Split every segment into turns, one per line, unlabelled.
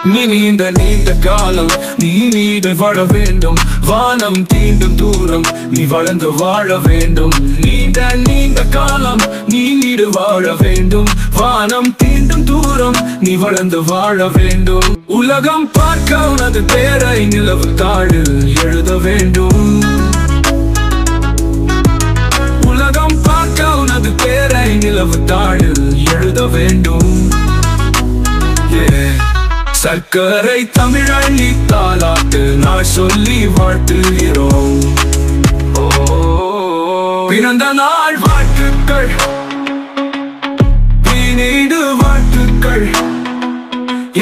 நீ நீண்ட நீண்ட காலம் நீ நீடு வாழ வேண்டும். வானம் தீண்டும் தூரம் நீ வளர்ந்து வாழ வேண்டும். நீண்ட நீண்ட காலம் நீ நீடு வாழ வேண்டும். வானம் தீண்டும் தூரம் நீ வளர்ந்து வாழ வேண்டும். உலகம் பார்க்க உனது பேரை நிலவு தாளில் எழுத வேண்டும். உலகம் பார்க்க உனது பேரை நிலவு தாளில் எழுத வேண்டும். சர்க்கரை தமிழள்ளி தாலாட்டு நான் சொல்லி வாழ்த்துகிறோம். பிறந்த நாள் வாழ்த்துக்கள், நீடு வாழ்த்துக்கள்,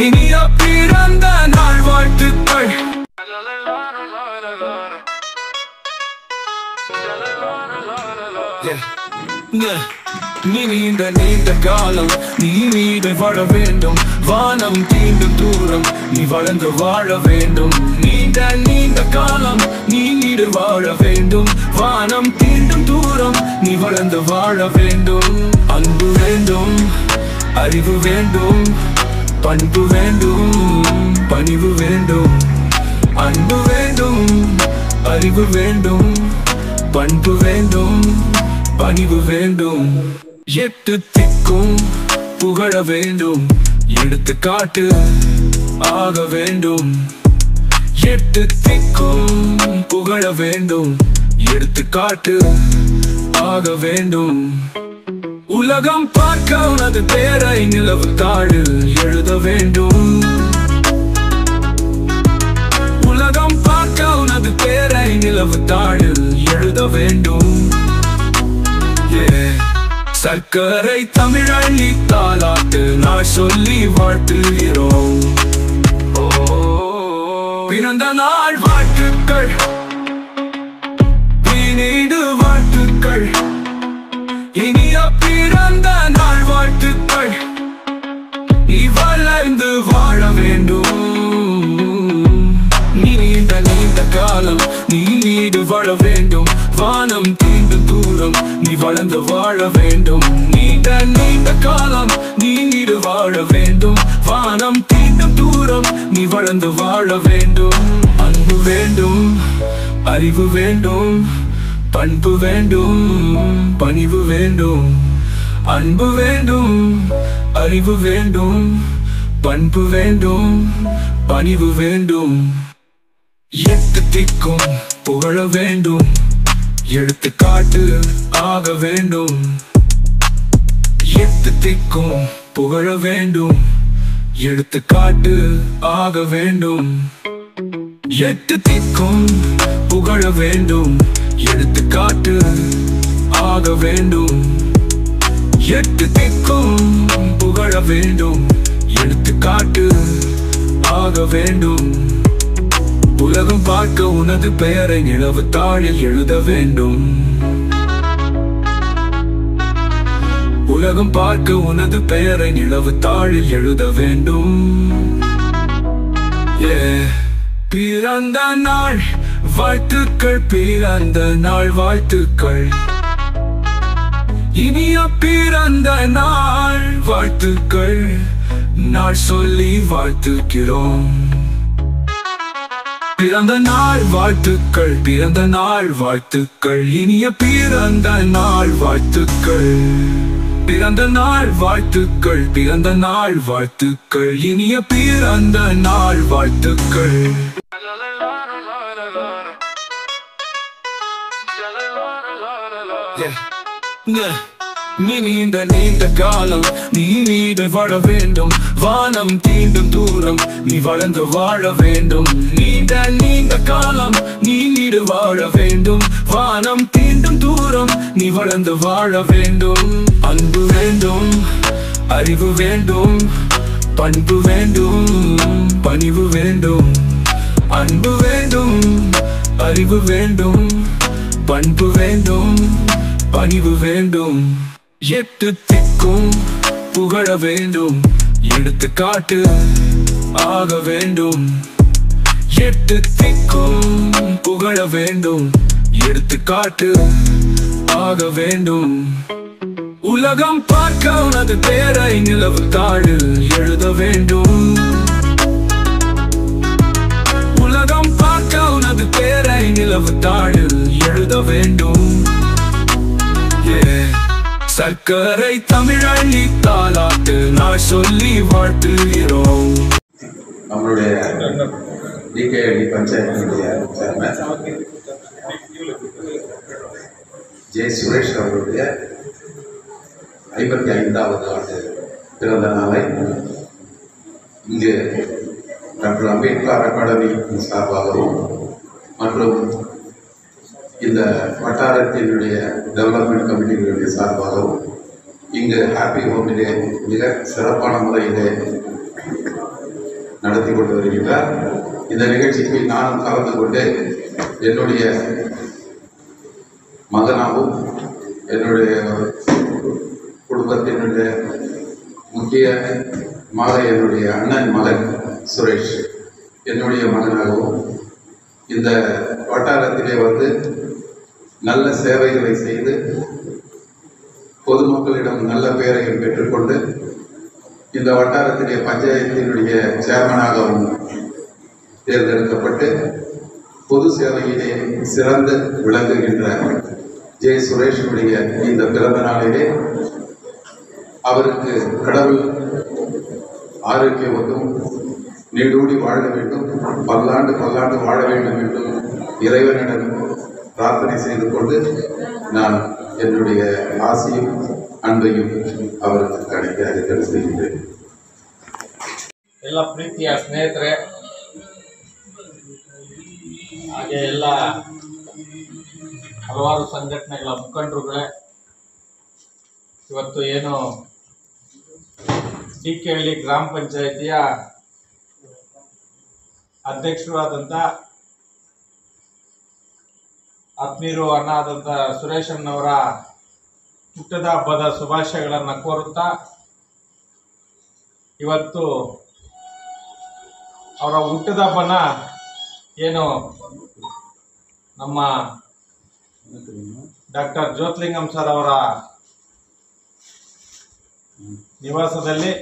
இனிய பிறந்த நாள் வாழ்த்துக்கள். நீ நீண்ட நீண்ட காலம் நீ நீடு வாழ வேண்டும். வானம் தீண்டும் தூரம் நீ வளர்ந்து வாழ வேண்டும். நீண்ட நீண்ட காலம் நீ நீடு வாழ வேண்டும். வானம் தீண்டும் தூரம் நீ வளர்ந்து வாழ வேண்டும். அன்பு வேண்டும், அறிவு வேண்டும், பண்பு வேண்டும், பணிவு வேண்டும். அன்பு வேண்டும், அறிவு வேண்டும், பண்பு வேண்டும், பணிவு வேண்டும். எட்டு திக்கும் புகழ வேண்டும், எடுத்துக்காட்டு ஆக வேண்டும். எட்டு திக்கும் புகழ வேண்டும், எடுத்துக்காட்டு ஆக வேண்டும். உலகம் பார்க்க உனது பேரை நிலவு தாளில் எழுத வேண்டும். உலகம் பார்க்க உனது பேரை நிலவு தாளில் எழுத வேண்டும். சர்க்கரை தமிழள்ளி தாலாட்டு நான் சொல்லி வாழ்த்துகிறோம். பிறந்த நாள் வாழ்த்துக்கள், நீடு வாழ்த்துக்கள், இனிய பிறந்த நாள் வாழ்த்துக்கள். நீ வளர்ந்து வாழ வேண்டும். நீ நீண்ட நீண்ட காலம் நீ நீடு வாழ வேண்டும். வானம் தீண்டும் தூரம் நீ வளர்ந்து வாழ வேண்டும். நீண்ட நீண்ட காலம் நீ நீடு வாழ வேண்டும். வானம் தீண்டும் தூரம் நீ வளர்ந்து வாழ வேண்டும். அன்பு வேண்டும், அறிவு வேண்டும், பண்பு வேண்டும், பணிவு வேண்டும். அன்பு வேண்டும், அறிவு வேண்டும், பண்பு வேண்டும், பணிவு வேண்டும். எட்டு திக்கும் புகழ வேண்டும், எடுத்துக்காட்டு ஆக வேண்டும். எட்டு திக்கும் புகழ வேண்டும், எடுத்துக்காட்டு ஆக வேண்டும். எட்டு திக்கும் புகழ வேண்டும், எடுத்துக்காட்டு ஆக வேண்டும். எட்டு திக்கும் புகழ வேண்டும், எடுத்துக்காட்டு ஆக வேண்டும். உலகம் பார்க்க உனது பெயரை நிலவு தாளில் எழுத வேண்டும். உலகம் பார்க்க உனது பெயரை நிலவு தாளில் எழுத வேண்டும். பிறந்த நாள் வாழ்த்துக்கள், பிறந்த நாள் வாழ்த்துக்கள், இனிய பிறந்த நாள் வாழ்த்துக்கள் நாள் சொல்லி வாழ்த்துக்கிறோம். பிறந்த நாள் வாழ்த்துக்கள், பிறந்த நாள் வாழ்த்துக்கள், இனிய பிறந்த நாள் வாழ்த்துக்கள். பிறந்த நாள் வாழ்த்துக்கள், பிறந்த நாள் வாழ்த்துக்கள், இனிய பிறந்த நாள் வாழ்த்துக்கள். நீ நீண்ட நீண்ட காலம் நீ நீடு வாழ வேண்டும். வானம் தீண்டும் தூரம் நீ வளர்ந்து வாழ வேண்டும். நீண்ட நீண்ட காலம் நீ நீடு வாழ வேண்டும். வானம் தீண்டும் தூரம் நீ வளர்ந்து வாழ வேண்டும். அன்பு வேண்டும், அறிவு வேண்டும், பண்பு வேண்டும், பணிவு வேண்டும். அன்பு வேண்டும், அறிவு வேண்டும், பண்பு வேண்டும், பணிவு வேண்டும். எட்டு திக்கும் புகழ வேண்டும், எடுத்துக்காட்டு ஆக வேண்டும். எட்டு திக்கும் புகழ வேண்டும், எடுத்துக்காட்டு ஆக வேண்டும். உலகம் பார்க்க உனது பேரை நிலவு தாளில் எழுத வேண்டும். நமது பேரை நிலவு தாளில் எழுத வேண்டும். சர்க்கரை தமிழி தாலாட்டு நான் சொல்லி வாழ்த்துகிறோம்.
நம்மளுடைய டிகேஎல்இ பஞ்சாயத்தினுடைய சேர்மன் ஜே சுரேஷ் அவர்களுடைய 55வது ஆண்டு பிறந்த நாளை இங்கு டாக்டர் அம்பேத்கர் அகாடமி சார்பாகவும் மற்றும் இந்த வட்டாரத்தினுடைய டெவலப்மெண்ட் கமிட்டிகளுடைய சார்பாகவும் இங்கு ஹாப்பி ஹோமிலே மிக சிறப்பான முறையிலே நடத்தி கொண்டு வருகின்றார். இந்த நிகழ்ச்சிக்கு நானும் கலந்து கொண்டு என்னுடைய மகனாகவும் என்னுடைய குடும்பத்தினுடைய முக்கியமாக என்னுடைய அண்ணன் மகன் சுரேஷ் என்னுடைய மகனாகவும் இந்த வட்டாரத்திலே வந்து நல்ல சேவைகளை செய்து பொதுமக்களிடம் நல்ல பெயரையும் பெற்றுக்கொண்டு இந்த வட்டாரத்திலே பஞ்சாயத்தினுடைய சேர்மனாகவும் தேர்ந்தெடுக்கப்பட்டு பொது சேவையிலே சிறந்து விளங்குகின்ற ஜே சுரேஷனுடைய இந்த பிறந்த நாளிலே அவருக்கு கடவுள் ஆரோக்கியமும் நீடூடி வாழ வேண்டும், பல்லாண்டு வாழ வேண்டும் என்றும் இறைவனிடம் பிரார்த்தனை செய்து கொண்டு நான் என்னுடைய ஆசையும் அன்பையும் ಅವರನ್ನು ಕಡೆಗೆ ಅಧಿಕರಿಸಿದ್ದೇನೆ.
ಎಲ್ಲ ಪ್ರೀತಿಯ ಸ್ನೇಹಿತರೆ, ಹಾಗೆ ಎಲ್ಲ ಹಲವಾರು ಸಂಘಟನೆಗಳ ಮುಖಂಡರುಗಳೇ, ಇವತ್ತು ಏನು ಡಿಕೆಹಳ್ಳಿ ಗ್ರಾಮ ಪಂಚಾಯಿತಿಯ ಅಧ್ಯಕ್ಷರಾದಂಥ ಆತ್ಮೀಯರು ಅಣ್ಣ ಆದಂಥ ಸುರೇಶಣ್ಣವರ ಹುಟ್ಟದ ಹಬ್ಬದ ಶುಭಾಶಯಗಳನ್ನು ಕೋರುತ್ತಾ, ಇವತ್ತು ಅವರ ಹುಟ್ಟದ ಹಬ್ಬನ ಏನು ನಮ್ಮ ಡಾಕ್ಟರ್ ಜ್ಯೋತಿಲಿಂಗಂ ಸರ್ ಅವರ ನಿವಾಸದಲ್ಲಿ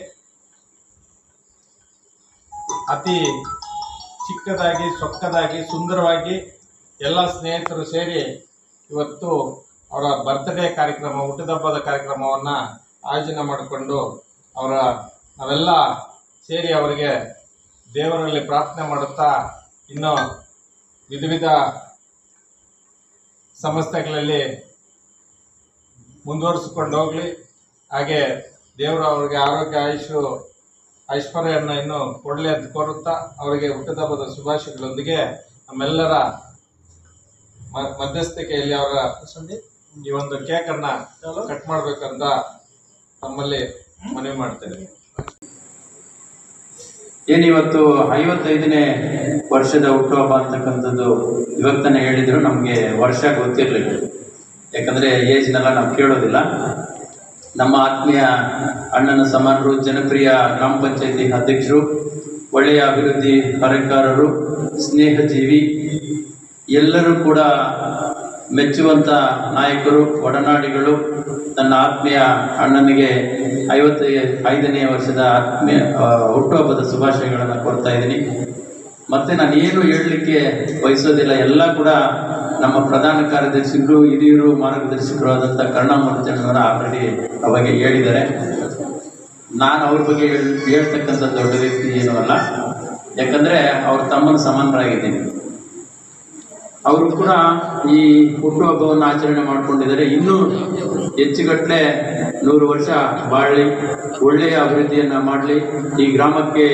ಅತಿ ಚಿಕ್ಕದಾಗಿ ಸೊಕ್ಕದಾಗಿ ಸುಂದರವಾಗಿ ಎಲ್ಲ ಸ್ನೇಹಿತರು ಸೇರಿ ಇವತ್ತು ಅವರ ಬರ್ತ್ಡೇ ಕಾರ್ಯಕ್ರಮ, ಹುಟ್ಟುಹಬ್ಬದ ಕಾರ್ಯಕ್ರಮವನ್ನು ಆಯೋಜನೆ ಮಾಡಿಕೊಂಡು ನಾವೆಲ್ಲ ಸೇರಿ ಅವರಿಗೆ ದೇವರಲ್ಲಿ ಪ್ರಾರ್ಥನೆ ಮಾಡುತ್ತಾ ಇನ್ನು ವಿಧ ಸಂಸ್ಥೆಗಳಲ್ಲಿ ಮುಂದುವರಿಸಿಕೊಂಡು ಹೋಗಲಿ, ಹಾಗೆ ದೇವರು ಅವರಿಗೆ ಆರೋಗ್ಯ ಐಶ್ವರ್ಯವನ್ನು ಇನ್ನು ಕೊಡಲಿ ಅಂತ ಕೋರುತ್ತಾ ಅವರಿಗೆ ಹುಟ್ಟುಹಬ್ಬದ ಶುಭಾಶಯಗಳೊಂದಿಗೆ ನಮ್ಮೆಲ್ಲರ ಮಧ್ಯಸ್ಥಿಕೆಯಲ್ಲಿ ಅವರ ಈ ಒಂದು ಕೇಕನ್ನು ಕಟ್ ಮಾಡಬೇಕಂತ ನಮ್ಮಲ್ಲಿ ಮನವಿ ಮಾಡ್ತೇನೆ.
ಏನಿವತ್ತು 55ನೇ ವರ್ಷದ ಹುಟ್ಟುಹಬ್ಬ ಅಂತಕ್ಕಂಥದ್ದು ಇವತ್ತನೇ ಹೇಳಿದ್ರು, ನಮಗೆ ವರ್ಷ ಗೊತ್ತಿರಲಿಲ್ಲ. ಯಾಕಂದರೆ ಏಜ್ನೆಲ್ಲ ನಾವು ಕೇಳೋದಿಲ್ಲ. ನಮ್ಮ ಆತ್ಮೀಯ ಅಣ್ಣನ ಸಮಾನರು, ಜನಪ್ರಿಯ ಗ್ರಾಮ ಪಂಚಾಯತಿ ಅಧ್ಯಕ್ಷರು, ಒಳ್ಳೆಯ ಅಭಿವೃದ್ಧಿ ಕಾರ್ಯಕಾರರು, ಸ್ನೇಹಜೀವಿ, ಎಲ್ಲರೂ ಕೂಡ ಮೆಚ್ಚುವಂಥ ನಾಯಕರು, ಒಡನಾಡಿಗಳು. ನನ್ನ ಆತ್ಮೀಯ ಅಣ್ಣನಿಗೆ 55ನೇ ವರ್ಷದ ಹುಟ್ಟುಹಬ್ಬದ ಶುಭಾಶಯಗಳನ್ನು ಕೊಡ್ತಾ ಇದ್ದೀನಿ. ಮತ್ತು ನಾನು ಏನು ಹೇಳಲಿಕ್ಕೆ ಬಯಸೋದಿಲ್ಲ, ಎಲ್ಲ ಕೂಡ ನಮ್ಮ ಪ್ರಧಾನ ಕಾರ್ಯದರ್ಶಿಗಳು, ಹಿರಿಯರು, ಮಾರ್ಗದರ್ಶಕರು ಆದಂಥ ಕರುಣಾಮೂರ್ತಿಯಣ್ಣವರ ಆಲ್ರೆಡಿ ಅವಾಗ ಹೇಳಿದ್ದಾರೆ. ನಾನು ಅವ್ರ ಬಗ್ಗೆ ಹೇಳ್ತಕ್ಕಂಥ ದೊಡ್ಡ ವ್ಯಕ್ತಿ ಏನೂ ಅಲ್ಲ, ಯಾಕಂದರೆ ಅವ್ರ ತಮ್ಮನ ಸಮಾನರಾಗಿದ್ದೀನಿ. ಅವರು ಕೂಡ ಈ ಹುಟ್ಟುಹಬ್ಬವನ್ನು ಆಚರಣೆ ಮಾಡಿಕೊಂಡಿದ್ದಾರೆ. ಇನ್ನೂ ಹೆಚ್ಚುಗಟ್ಟಲೆ 100 ವರ್ಷ ಬಾಳಲಿ, ಒಳ್ಳೆಯ ಅಭಿವೃದ್ಧಿಯನ್ನು ಮಾಡಲಿ, ಈ ಗ್ರಾಮಕ್ಕೆ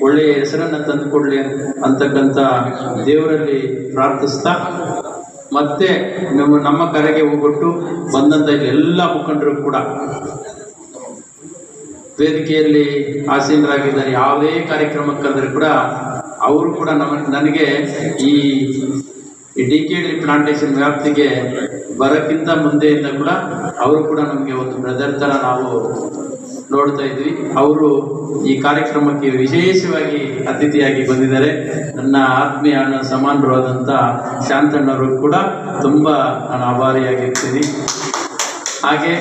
ಒಳ್ಳೆಯ ಹೆಸರನ್ನು ತಂದುಕೊಡಲಿ ಅಂತಕ್ಕಂಥ ದೇವರಲ್ಲಿ ಪ್ರಾರ್ಥಿಸ್ತಾ, ಮತ್ತೆ ನಮ್ಮ ಕರೆಗೆ ಹೋಗ್ಬಿಟ್ಟು ಬಂದಂಥ ಎಲ್ಲ ಮುಖಂಡರು ಕೂಡ ವೇದಿಕೆಯಲ್ಲಿ ಆಸೀನರಾಗಿದ್ದಾರೆ. ಯಾವುದೇ ಕಾರ್ಯಕ್ರಮಕ್ಕಾದರೂ ಕೂಡ ಅವರು ಕೂಡ ನನಗೆ ಈ ಡಿಕೆಹಳ್ಳಿ ಪ್ಲಾಂಟೇಶನ್ ವ್ಯಾಪ್ತಿಗೆ ಬರೋಕ್ಕಿಂತ ಮುಂದೆಯಿಂದ ಕೂಡ ಅವರು ಕೂಡ ನಮಗೆ ಒಂದು ಬ್ರದರ್ ಥರ ನಾವು ನೋಡ್ತಾ ಇದ್ವಿ. ಅವರು ಈ ಕಾರ್ಯಕ್ರಮಕ್ಕೆ ವಿಶೇಷವಾಗಿ ಅತಿಥಿಯಾಗಿ ಬಂದಿದ್ದಾರೆ. ನನ್ನ ಆತ್ಮೀಯ ಅಣ್ಣ ಸಮಾನರು ಆದಂಥ ಶಾಂತಣ್ಣವರು ಕೂಡ ತುಂಬ ನಾನು ಆಭಾರಿಯಾಗಿರ್ತೀನಿ. ಹಾಗೆ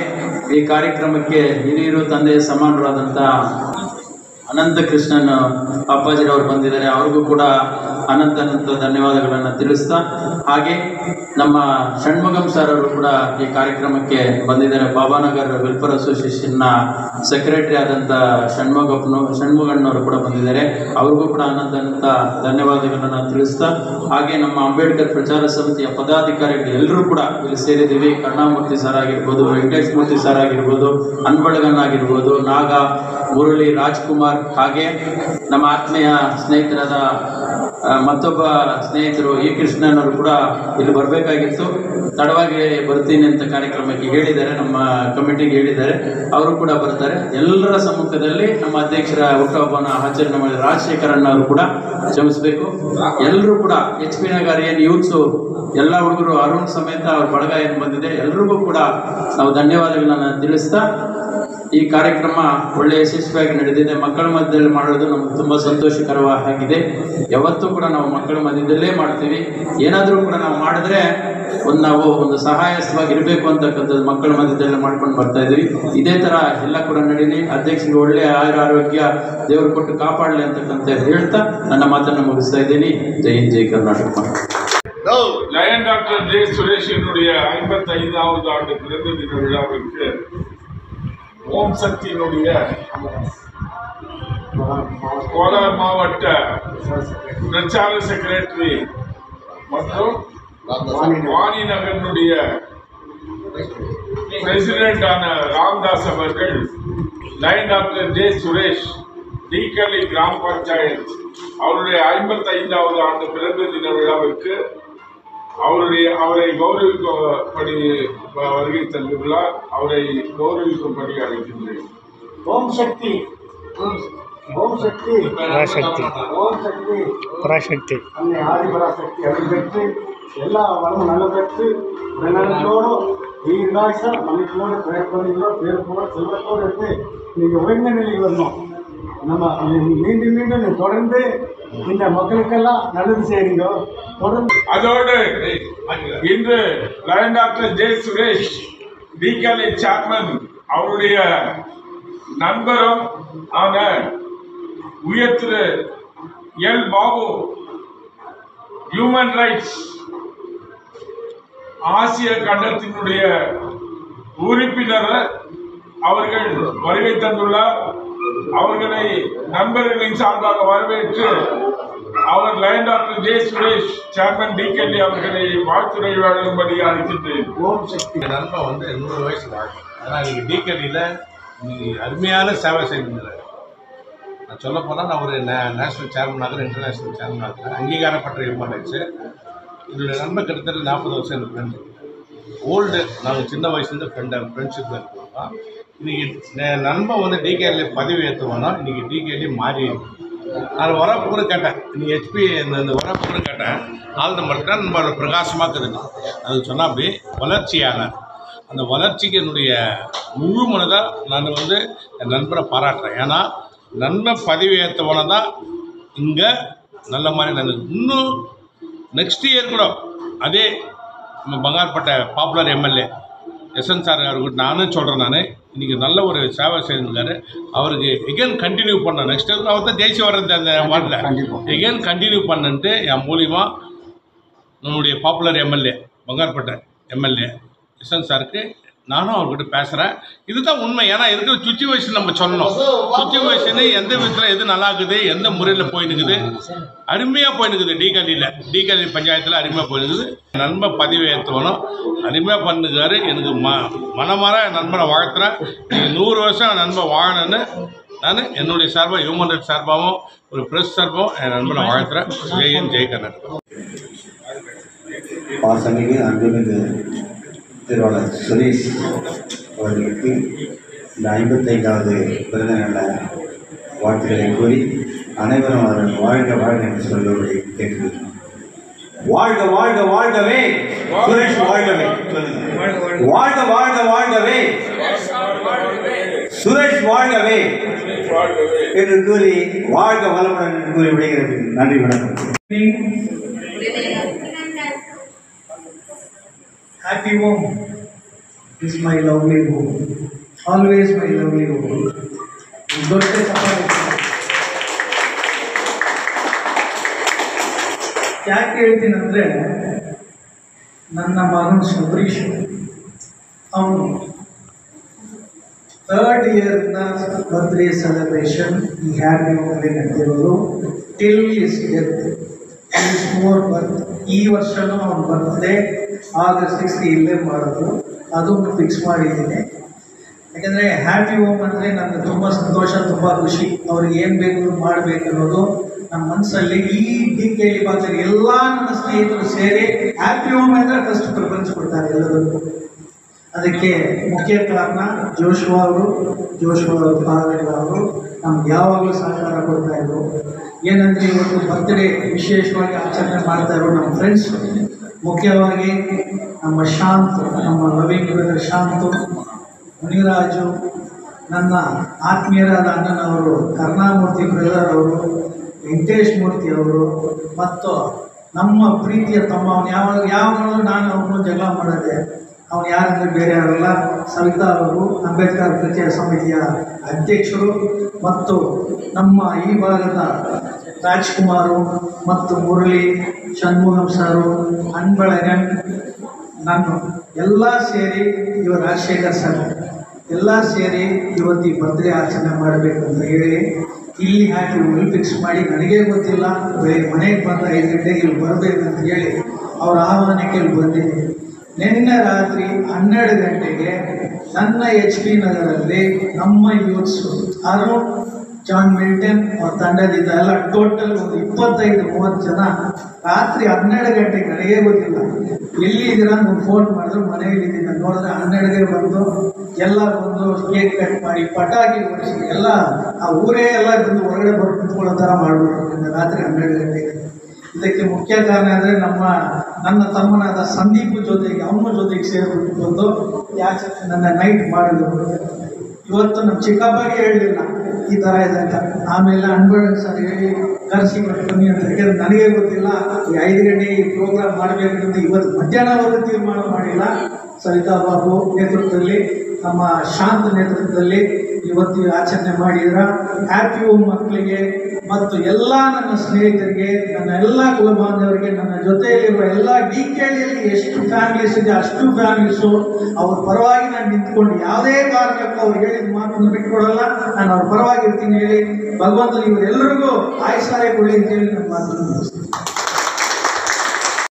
ಈ ಕಾರ್ಯಕ್ರಮಕ್ಕೆ ಹಿರಿಯರು, ತಂದೆಯ ಸಮಾನರಾದಂಥ ಅನಂತ ಕೃಷ್ಣನ್ ಅಪ್ಪಾಜಿರವರು ಬಂದಿದ್ದಾರೆ. ಅವ್ರಿಗೂ ಕೂಡ ಅನಂತ ಧನ್ಯವಾದಗಳನ್ನು ತಿಳಿಸ್ತಾ, ಹಾಗೆ ನಮ್ಮ ಷಣ್ಮುಗಂ ಸರ್ ಅವರು ಕೂಡ ಈ ಕಾರ್ಯಕ್ರಮಕ್ಕೆ ಬಂದಿದ್ದಾರೆ. ಬಾಬಾನಗರ್ ವೆಲ್ಫೇರ್ ಅಸೋಸಿಯೇಷನ್ನ ಸೆಕ್ರೆಟರಿ ಆದಂಥ ಷಣ್ಮುಗಣ್ಣವರು ಕೂಡ ಬಂದಿದ್ದಾರೆ. ಅವ್ರಿಗೂ ಕೂಡ ಅನಂತ ಧನ್ಯವಾದಗಳನ್ನು ತಿಳಿಸ್ತಾ, ಹಾಗೆ ನಮ್ಮ ಅಂಬೇಡ್ಕರ್ ಪ್ರಚಾರ ಸಮಿತಿಯ ಪದಾಧಿಕಾರಿಗಳು ಎಲ್ಲರೂ ಕೂಡ ಇಲ್ಲಿ ಸೇರಿದ್ದೀವಿ. ಕರುಣಾಮೂರ್ತಿ ಸರ್ ಆಗಿರ್ಬೋದು, ವೆಂಕಟೇಶ್ ಮೂರ್ತಿ ಸರ್ ಆಗಿರ್ಬೋದು, ಅನ್ಬಳಗನ್ ಆಗಿರ್ಬೋದು, ನಾಗ, ಮುರಳಿ, ರಾಜ್ಕುಮಾರ್, ಹಾಗೆ ನಮ್ಮ ಆತ್ಮೀಯ ಸ್ನೇಹಿತರಾದ ಮತ್ತೊಬ್ಬ ಸ್ನೇಹಿತರು ಈ ಕೃಷ್ಣನವರು ಕೂಡ ಇಲ್ಲಿ ಬರಬೇಕಾಗಿತ್ತು. ತಡವಾಗಿ ಬರ್ತೀನಿ ಅಂತ ಕಾರ್ಯಕ್ರಮಕ್ಕೆ ಹೇಳಿದ್ದಾರೆ, ನಮ್ಮ ಕಮಿಟಿಗೆ ಹೇಳಿದ್ದಾರೆ. ಅವರು ಕೂಡ ಬರ್ತಾರೆ. ಎಲ್ಲರ ಸಮ್ಮುಖದಲ್ಲಿ ನಮ್ಮ ಅಧ್ಯಕ್ಷರ ಹುಟ್ಟುಹಬ್ಬನ ಆಚರಣೆ ಮಾಡಿದ ರಾಜಶೇಖರಣ್ಣ ಅವರು ಕೂಡ ಕ್ಷಮಿಸಬೇಕು. ಎಲ್ಲರೂ ಕೂಡ HP ನಗರ ಏನು ಯೂತ್ಸು ಎಲ್ಲ ಹುಡುಗರು ಅರುಣ್ ಸಮೇತ ಅವ್ರ ಬಳಗ ಏನು ಬಂದಿದೆ, ಎಲ್ರಿಗೂ ಕೂಡ ನಾವು ಧನ್ಯವಾದಗಳನ್ನು ತಿಳಿಸ್ತಾ, ಈ ಕಾರ್ಯಕ್ರಮ ಒಳ್ಳೆಯ ಯಶಸ್ವಿಯಾಗಿ ನಡೆದಿದೆ. ಮಕ್ಕಳ ಮಧ್ಯದಲ್ಲಿ ಮಾಡೋದು ನಮ್ಗೆ ತುಂಬ ಸಂತೋಷಕರವಾಗಿದೆ. ಯಾವತ್ತೂ ಕೂಡ ನಾವು ಮಕ್ಕಳ ಮಧ್ಯದಲ್ಲೇ ಮಾಡ್ತೀವಿ. ಏನಾದರೂ ಕೂಡ ನಾವು ಮಾಡಿದ್ರೆ ನಾವು ಒಂದು ಸಹಾಯಸ್ಥವಾಗಿ ಇರಬೇಕು ಅಂತಕ್ಕಂಥದ್ದು ಮಕ್ಕಳ ಮಧ್ಯದಲ್ಲೇ ಮಾಡ್ಕೊಂಡು ಬರ್ತಾ ಇದ್ದೀವಿ. ಇದೇ ಥರ ಎಲ್ಲ ಕೂಡ ನಡೀಲಿ. ಅಧ್ಯಕ್ಷರಿಗೆ ಒಳ್ಳೆಯ ಆರೋಗ್ಯ ದೇವರು ಕೊಟ್ಟು ಕಾಪಾಡಲಿ ಅಂತಕ್ಕಂಥ ಹೇಳ್ತಾ ನನ್ನ மாதம் முகிஸ்தா இதினி ஜெய் ஜெய் கர்நாடகா.
லயன் டாக்டர் ஜே சுரேஷனுடைய 55வது ஆண்டு பிறந்த தின விழாவிற்கு ஓம் சக்தியினுடைய கோலார் மாவட்ட பிரச்சார செக்ரட்டரி மற்றும் வாணி நகரனுடைய பிரசிடென்டான ராம்தாஸ் அவர்கள் லயன் டாக்டர் ஜே சுரேஷ் டீக்கலி கிராம பஞ்சாயத் அவருடைய 55வது ஆண்டு பிறந்த தின விழாவிற்கு அவரை கௌரவிக்கும்படி வருகை தந்துள்ளார். அவரை கௌரவிக்கும்படி அழைக்கின்றேன்.
ஓம் சக்தி, ஓம் சக்தி, பராசக்தி, ஓம் சக்தி, பராசக்தி, அன்னை ஆதிபராசக்தி அருள் பெற்று எல்லா வளமும் நல்ல பெற்று உடனடியோடு தீர்காச மனிதனோடு பேர் செல்வத்தோடு இருந்து நீங்கள் உயர்ந்த நிலையில் வரணும். நம்ம மீண்டும் மீண்டும் தொடர்ந்து இந்த மக்களுக்கெல்லாம் நல்லது செய்யுங்க. தொடர்ந்து
அதோடு இன்று லயன் டாக்டர் ஜே சுரேஷ் டிகேலி சேர்மன் அவருடைய நண்பரும் ஆன உயர் திரு எல் பாபு ஹியூமன் ரைட்ஸ் ஆசிய கண்டத்தினுடைய உறுப்பினர் அவர்கள் வருகை தந்துள்ளார். அவர்களை நண்பர்களின் சார்பாக வரவேற்று அவர் Lion doctor J Suresh chairman டிகேலி அவர்களை வாழ்த்துரை வழங்கும்படி அழைக்கின்றேன்.
ஓம் சக்தி.
நண்பன் 100 வயசு ஆனால் நீங்கள் டிகேலியில் நீங்கள் அருமையான சேவை செய்திருந்தார். நான் சொல்ல போனால் நான் ஒரு நேஷனல் சேர்மன் ஆகிறேன், இன்டர்நேஷ்னல் சேர்மன் ஆகிறேன், அங்கீகாரப்பட்ட ஹியூமன் ரைட்ஸு. என்னுடைய நண்பன் கிட்டத்தட்ட 40 வருஷம் எனக்கு ஃப்ரெண்டு. ஓல்டு நாங்கள் சின்ன வயசுலேருந்து ஃப்ரெண்ட்ஷிப்பில் இருக்கோம். இன்றைக்கி நண்பன் டிகேலி பதவி ஏற்றுவோன்னா இன்றைக்கி டிகேலி மாறி நான் வரப்பு கூட கேட்டேன். நீங்கள் HP இந்த வரப்பு கூட கேட்டேன். ஆள் நம்பர்கிட்ட நம்ம பிரகாசமாக இருக்குது. அது சொன்னால் அப்படி வளர்ச்சியான அந்த வளர்ச்சிக்கு என்னுடைய முழு மனதாக நான் என் நண்பரை பாராட்டுறேன். ஏன்னா நண்பன் பதவி ஏற்றவனை தான் இங்கே நல்ல மாதிரி நடந்தது. இன்னும் நெக்ஸ்ட் இயர் கூட அதே நம்ம Bangarpet popular MLA SN sir அவர்கிட்ட நானும் சொல்கிறேன். நான் இன்றைக்கி நல்ல ஒரு சேவை செய்திருக்காரு. அவருக்கு எகெயின் கண்டினியூ பண்ண நெக்ஸ்ட் இயர் அவர் தான் ஜெயிச்சு வர்றது அந்த வார்டில் எகெயின் கண்டினியூ பண்ணிட்டு என் மூலிமா நம்முடைய popular MLA Bangarpet MLA SN சாருக்கு நானும் அவர்கிட்ட பேசுகிறேன். இதுதான் உண்மை. ஏன்னா இருக்கிற சுச்சுவேஷன் நம்ம சொல்லணும். சுச்சுவேஷனு எந்த விதத்தில் எது நல்லா இருக்குது, எந்த முறையில் போயினுக்குது, அருமையாக போயினுக்குது. டிகேலி பஞ்சாயத்தில் அருமையாக போயினுக்குது. நண்பன் பதவி ஏற்றவனும் அருமையாக பண்ணுறாரு. எனக்கு மனமாற நண்பனை வாழ்த்துறேன். நீங்கள் 100 வருஷம் நண்பன் வாழணுன்னு நான் என்னுடைய சார்பாக ஹியூமன் ரைட்ஸ் சார்பாகவும் ஒரு ப்ரெஸ் சார்பாகவும் என் நண்பனை வாழ்த்துறேன். ஜெய் கர்நாடகா.
பாசமிகு அன்புமிகு திருவாளர் சுரேஷ் அவர்களுக்கு இந்த 55வது பிறந்த நாள வாழ்த்துக்களை கூறி அனைவரும் அவர்கள் வாழ்க வாழ்க என்று சொல்லுவதை கேட்கிறேன். வாழ்க வாழ்க வாழ்கவே சுரேஷ், வாழ்கவே வாழ்க வாழ்க வாழ்கவே சுரேஷ், வாழ்கவே என்று கூறி வாழ்க வளமுடன் என்று கூறி விடுகிறது. நன்றி, வணக்கம்.
Happy home is my lovely home, always my lovely home. ಯಾಕೆ ಹೇಳ್ತೀನಿ ಅಂದರೆ, ನನ್ನ ಮಗನ ಶಬರೀಶ್ ಅವನು 3rd ಇಯರ್ನ ಬರ್ತ್ಡೇ ಸೆಲೆಬ್ರೇಷನ್ ಈ ಹ್ಯಾಪಿ ನಡೆದಿರೋದು till is death is more birth. ಈ ವರ್ಷನೂ ಅವನ ಬರ್ತ್ಡೇ August 6 ಇಲ್ಲೇ ಮಾಡೋದು, ಅದನ್ನು ಫಿಕ್ಸ್ ಮಾಡಿದ್ದೀನಿ. ಯಾಕಂದರೆ ಹ್ಯಾಪಿ ಹೋಮ್ ಅಂದರೆ ನನಗೆ ತುಂಬ ಸಂತೋಷ, ತುಂಬ ಖುಷಿ. ಅವ್ರಿಗೆ ಏನು ಬೇಕು ಮಾಡಬೇಕು ಅನ್ನೋದು ನಮ್ಮ ಮನಸ್ಸಲ್ಲಿ. ಈ DK ಭಾಗದಲ್ಲಿ ಎಲ್ಲ ನನ್ನ ಸ್ನೇಹಿತರು ಸೇರಿ ಹ್ಯಾಪಿ ಹೋಮ್ ಅಂದರೆ ಫಸ್ಟ್ ಪ್ರಿಫರೆನ್ಸ್ ಕೊಡ್ತಾರೆ ಎಲ್ಲದಕ್ಕೂ. ಅದಕ್ಕೆ ಮುಖ್ಯ ಕಾರಣ ಜೋಶ್ವಾ ಅವರು, ಫಾದರ್ ಅವರು ನಮ್ಗೆ ಯಾವಾಗಲೂ ಸಹಕಾರ ಕೊಡ್ತಾಯಿದ್ರು. ಏನಂದರೆ ಇವತ್ತು ಬರ್ತ್ಡೇ ವಿಶೇಷವಾಗಿ ಆಚರಣೆ ಮಾಡ್ತಾಯಿದ್ರು ನಮ್ಮ ಫ್ರೆಂಡ್ಸ್, ಮುಖ್ಯವಾಗಿ ನಮ್ಮ ಶಾಂತ್, ನಮ್ಮ ಲವಿಂಗ್ ಬ್ರದರ್ ಶಾಂತು, ಮುನಿರಾಜು, ನನ್ನ ಆತ್ಮೀಯರಾದ ಅಣ್ಣನವರು ಕರುಣಾಮೂರ್ತಿ ಬ್ರದರ್ ಅವರು, ವೆಂಕಟೇಶ್ ಮೂರ್ತಿ ಅವರು, ಮತ್ತು ನಮ್ಮ ಪ್ರೀತಿಯ ತಮ್ಮ ಅವನು ಯಾವಾಗಲೂ ನಾನು ಅವನು ಜಗಳ ಮಾಡೋದೆ. ಅವನು ಯಾರಂದರೆ ಬೇರೆ ಯಾರಲ್ಲ, ಸವಿತಾ ಅವರು, ಅಂಬೇಡ್ಕರ್ ಪ್ರಚಾರ ಸಮಿತಿಯ ಅಧ್ಯಕ್ಷರು, ಮತ್ತು ನಮ್ಮ ಈ ಭಾಗದ ರಾಜ್ಕುಮಾರು ಮತ್ತು ಮುರಳಿ, ಷಣ್ಮುಗಂ ಸರು, ಅನ್ಬಳಗನ್, ನಾನು ಎಲ್ಲ ಸೇರಿ ಇವರು ರಾಜಶೇಖರ್ ಸರ್ ಎಲ್ಲ ಸೇರಿ ಇವತ್ತು ಈ ಬರ್ತ್ಡೇ ಆಚರಣೆ ಮಾಡಬೇಕಂತ ಹೇಳಿ ಇಲ್ಲಿ ಹಾಕಿ ಫಿಕ್ಸ್ ಮಾಡಿ, ನನಗೇ ಗೊತ್ತಿಲ್ಲ, ಮನೆಗೆ ಬಂದ 5 ಗಂಟೆಗೆ ಇಲ್ಲಿ ಬರಬೇಕಂತ ಹೇಳಿ ಅವರ ಆಹ್ವಾನಕ್ಕೆ ಇಲ್ಲಿ ಬಂದಿದ್ದೀನಿ. ನಿನ್ನೆ ರಾತ್ರಿ 12 ಗಂಟೆಗೆ ನನ್ನ HP ನಗರಲ್ಲಿ ನಮ್ಮ ಯೂತ್ಸು ಅರುಣ್, ಜಾನ್ ಮಿಲ್ಟನ್ ಅವ್ರ ತಂಡದಿಂದ ಎಲ್ಲ ಟೋಟಲ್ ಒಂದು 25-30 ಜನ ರಾತ್ರಿ 12 ಗಂಟೆಗೆ, ನನಗೇ ಗೊತ್ತಿಲ್ಲ ಎಲ್ಲಿ ಇದ್ದೀರಾ ಅಂತ ಫೋನ್ ಮಾಡಿದ್ರು. ಮನೆಯಲ್ಲಿದ್ದೀನಿ, ನೋಡಿದ್ರೆ 12ಗೆ ಬಂದು ಎಲ್ಲ ಬಂದು ಕೇಕ್ ಕಟ್ ಮಾಡಿ ಪಟಾಕಿ ಹೊಡಿಸಿ ಎಲ್ಲ ಆ ಊರೇ ಎಲ್ಲ ಬಂದು ಹೊರಗಡೆ ಬರೋ ಕುತ್ಕೊಳ್ಳೋ ಥರ ಮಾಡಿಬಿಟ್ರು ರಾತ್ರಿ 12 ಗಂಟೆಗೆ. ಇದಕ್ಕೆ ಮುಖ್ಯ ಕಾರಣ ಅಂದರೆ ನನ್ನ ತಮ್ಮನಾದ ಸಂದೀಪ್ ಜೊತೆಗೆ, ಅವನ ಜೊತೆಗೆ ಸೇರಿಬಿಟ್ಟು ಬಂದು ಯಾಕೆ ನನ್ನ ನೈಟ್ ಮಾಡಿದ್ರು. ಇವತ್ತು ನಮ್ಮ ಚಿಕ್ಕಪ್ಪಗೆ ಹೇಳಲಿಲ್ಲ ಈ ಥರ ಇದೆ ಅಂತ. ಆಮೇಲೆ ಅನ್ಬಳನ್ ಸರ್ ಹೇಳಿ ಕರೆಸಿ ಬನ್ನಿ ಅಂತ. ಯಾಕೆಂದ್ರೆ ನನಗೇ ಗೊತ್ತಿಲ್ಲ ಈ 5 ಗಂಟೆಗೆ ಈ ಪ್ರೋಗ್ರಾಮ್ ಮಾಡಬೇಕಂತ ಇವತ್ತು ಮಧ್ಯಾಹ್ನವರೆಗೂ ತೀರ್ಮಾನ ಮಾಡಿಲ್ಲ. ಸವಿತಾ ಬಾಬು ನೇತೃತ್ವದಲ್ಲಿ, ನಮ್ಮ ಶಾಂತ ನೇತೃತ್ವದಲ್ಲಿ ಇವತ್ತು ಆಚರಣೆ ಮಾಡಿದ್ರ. ಹ್ಯಾಪಿ ಹೋಮ್ ಮಕ್ಕಳಿಗೆ ಮತ್ತು ಎಲ್ಲ ನನ್ನ ಸ್ನೇಹಿತರಿಗೆ, ನನ್ನ ಎಲ್ಲ ಕುಲ ಬಾಂಧವರಿಗೆ, ನನ್ನ ಜೊತೆಯಲ್ಲಿರುವ ಎಲ್ಲ DKಯಲ್ಲಿ ಎಷ್ಟು ಫ್ಯಾಮಿಲೀಸ್ ಇದೆ ಅಷ್ಟು ಫ್ಯಾಮಿಲೀಸು ಅವ್ರ ಪರವಾಗಿ ನಾನು ನಿಂತ್ಕೊಂಡು ಯಾವುದೇ ಕಾರಣಕ್ಕೂ ಅವ್ರು ಹೇಳಿದ ಮಾತನ್ನು ಬಿಟ್ಕೊಡಲ್ಲ, ನಾನು ಅವ್ರ ಪರವಾಗಿ ಇರ್ತೀನಿ ಹೇಳಿ ಭಗವಂತನಿಗೆ ಇವರೆಲ್ಲರಿಗೂ ಆಯುಷ್ಯ ಕೊಡಲಿ ಅಂತ ಹೇಳಿ ನನ್ನ ಮಾತನ್ನು ಮುಗಿಸ್ತೀನಿ.